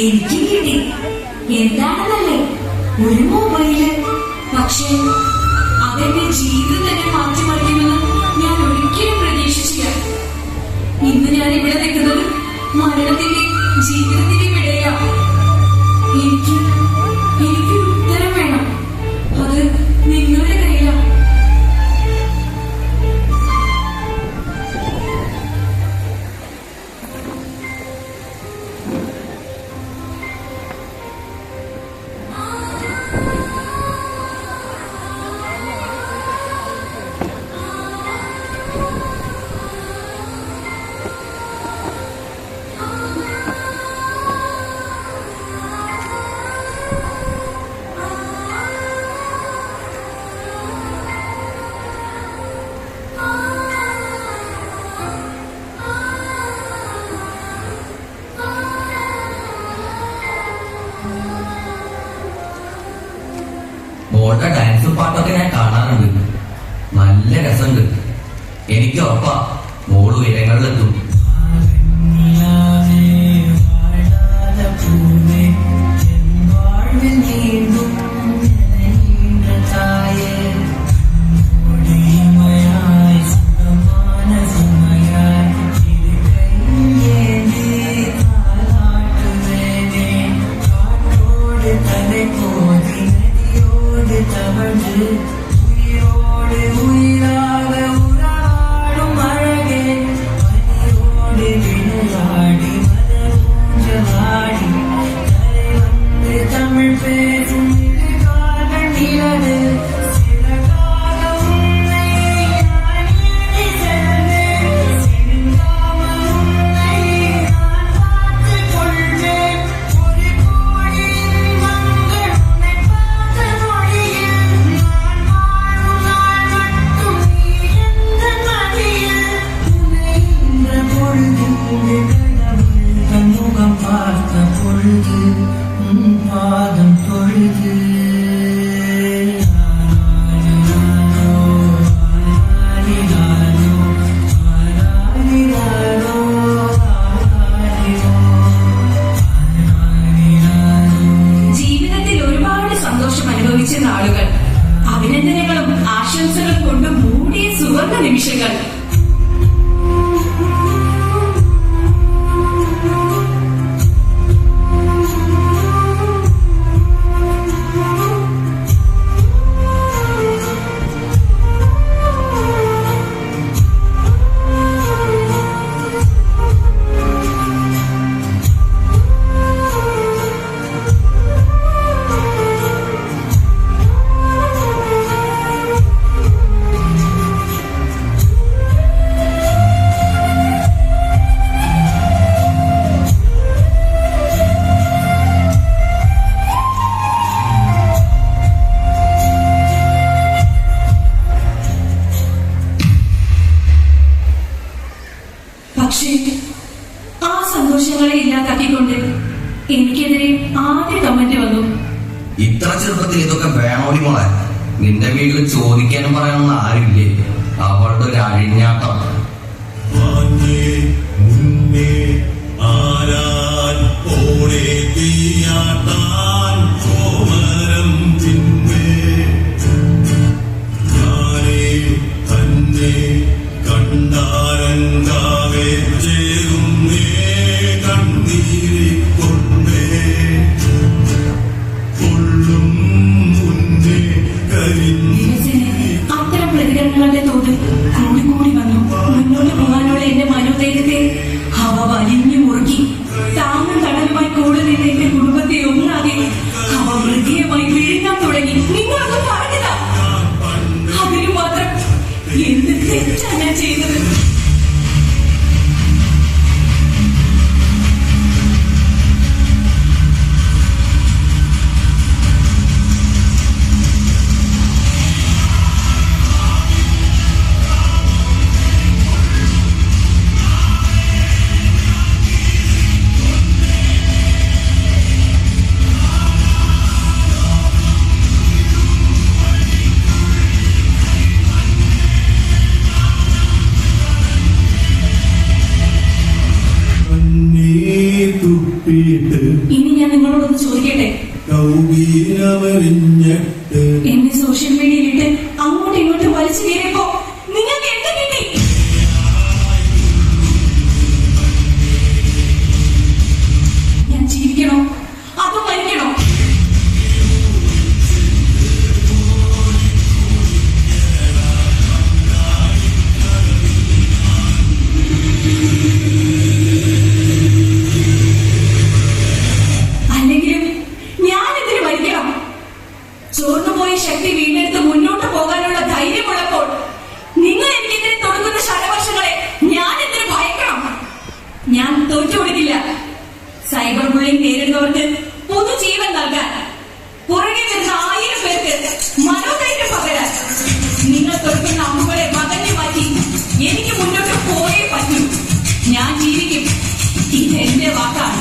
എനിക്ക് കിട്ടി. എന്താണെന്നല്ലേ, ഒരു മൊബൈല്. പക്ഷേ അതെന്റെ ജീവിതം തന്നെ മാറ്റിമറിക്കുമെന്ന് ഞാൻ ഒരിക്കലും പ്രതീക്ഷിച്ചില്ല. ഇന്ന് ഞാൻ ഇവിടെ നിൽക്കുന്നത് മരണത്തിന്റെ ജീവിതത്തിന്റെ ഇടയിലാണ്. എനിക്കൊരു ഉത്തരം വേണം. അത് നിങ്ങളുടെ കയ്യിലാണ്. മോളുടെ ഡാൻസും പാട്ടൊക്കെ ഞാൻ കാണാറുണ്ട്. നല്ല രസമുണ്ട്. എനിക്ക് ഉറപ്പാ മോള് ഉയരങ്ങളിലെത്തും. നാളുകൾ അഭിനന്ദനങ്ങളും ആശംസകളും കൊണ്ട് മൂടിയ സുവർണ നിമിഷങ്ങൾ. പക്ഷേ ആ സന്തോഷങ്ങളെ ഇല്ലാതാക്കിക്കൊണ്ട് എനിക്കെതിരെ ആദ്യ കമന്റ് വന്നു. ഇത്ര ചെറുപ്പത്തിൽ ഇതൊക്കെ വേണോടി മോളെ? നിന്റെ വീട്ടിൽ ചോദിക്കാനും പറയാനൊന്നും ആരില്ലേ? അവളുടെ ഒരു അഴിഞ്ഞാട്ടം. അത്തരം പ്രതികരണങ്ങളുടെ തോത് കൂടി വന്നു. മുന്നോട്ട് പോകാനുള്ള എന്റെ മനോധൈര്യത്തെ അവ വലിഞ്ഞു മുറുക്കി താങ്ങും തണലുമായി കൂടെ നിന്ന എന്റെ കുടുംബം തുപ്പിയിട്ട് ഇനി ഞാൻ നിങ്ങളോടൊന്ന് ചോദിക്കട്ടെ, കൗബീനമറിഞ്ഞിട്ട് എന്നെ സോഷ്യൽ മീഡിയയിലിട്ട് അങ്ങോട്ടും ഇങ്ങോട്ടും വലിച്ചു കയറിയപ്പോ നിങ്ങൾക്ക് എന്ത് കിട്ടി? ഞാൻ ജീവിക്കണോ അതോ മരിക്കണോ? അല്ലെങ്കിലും ഞാൻ എന്തിനു മരിക്കണം? ചോർന്നുപോയ ശക്തി വീണ്ടെടുത്ത് മുന്നോട്ട് പോകാനുള്ള ധൈര്യമുള്ളപ്പോൾ നിങ്ങൾ എനിക്കെതിരെ തൊടുക്കുന്ന ശരവർഷങ്ങളെ ഞാൻ എന്തിനു ഭയക്കണം? ഞാൻ തോറ്റുകൊടുക്കില്ല. സൈബർ ബുള്ളിംഗ് നേരിടുന്നവർക്ക് പുതുജീവൻ നൽകാൻ, പുറകെ വരുന്ന 1000 പേർക്ക് മനോധൈര്യം പകരാൻ, നിങ്ങൾ തൊടുക്കുന്ന അമ്പുകളെ വകഞ്ഞു മാറ്റി എനിക്ക് മുന്നോട്ട് പോയേ പറ്റൂ. ഞാൻ ജീവിക്കും. ഇതെന്റെ വാക്കാണ്.